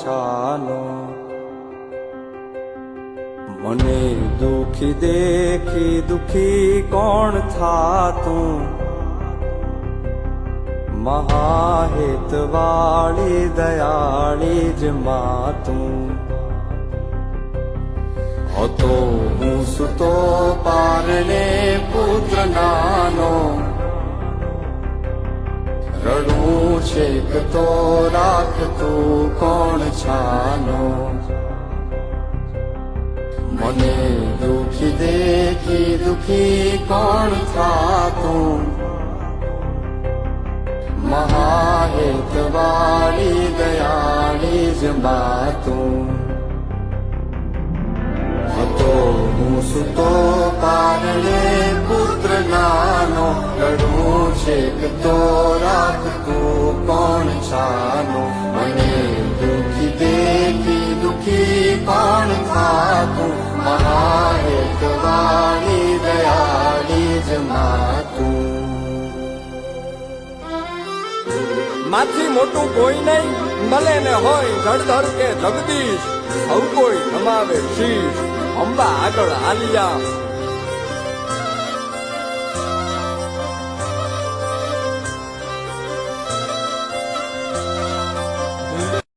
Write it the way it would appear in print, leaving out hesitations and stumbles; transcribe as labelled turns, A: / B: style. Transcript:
A: છાનો મને દુખી દેખી દુખી કોણ થાતું મહાહેતવાળી દયાળી જ માતું હતો હું સુતો પારણે પુત્ર નાનો રડું છેક તો રાખતું કોણ છાનો મને દુખી દેખી દુખી કોણ થાતું મહાહેતવાળી દયાળી જ માતું હતો હું સુતો પારણે પુત્ર નાનો રડું છેક તો રાખતું કોણ છાનો મને દુખી દેખી દુખી કોણ થાતું મહાહેતવાળી દયાળી જ માતું
B: માથી મોટું કોઈ નહીં ભલે ને હોય જળધર કે જગદીશ સૌ કોઈ નમાવે શીશ અંબા આગળ આલિયા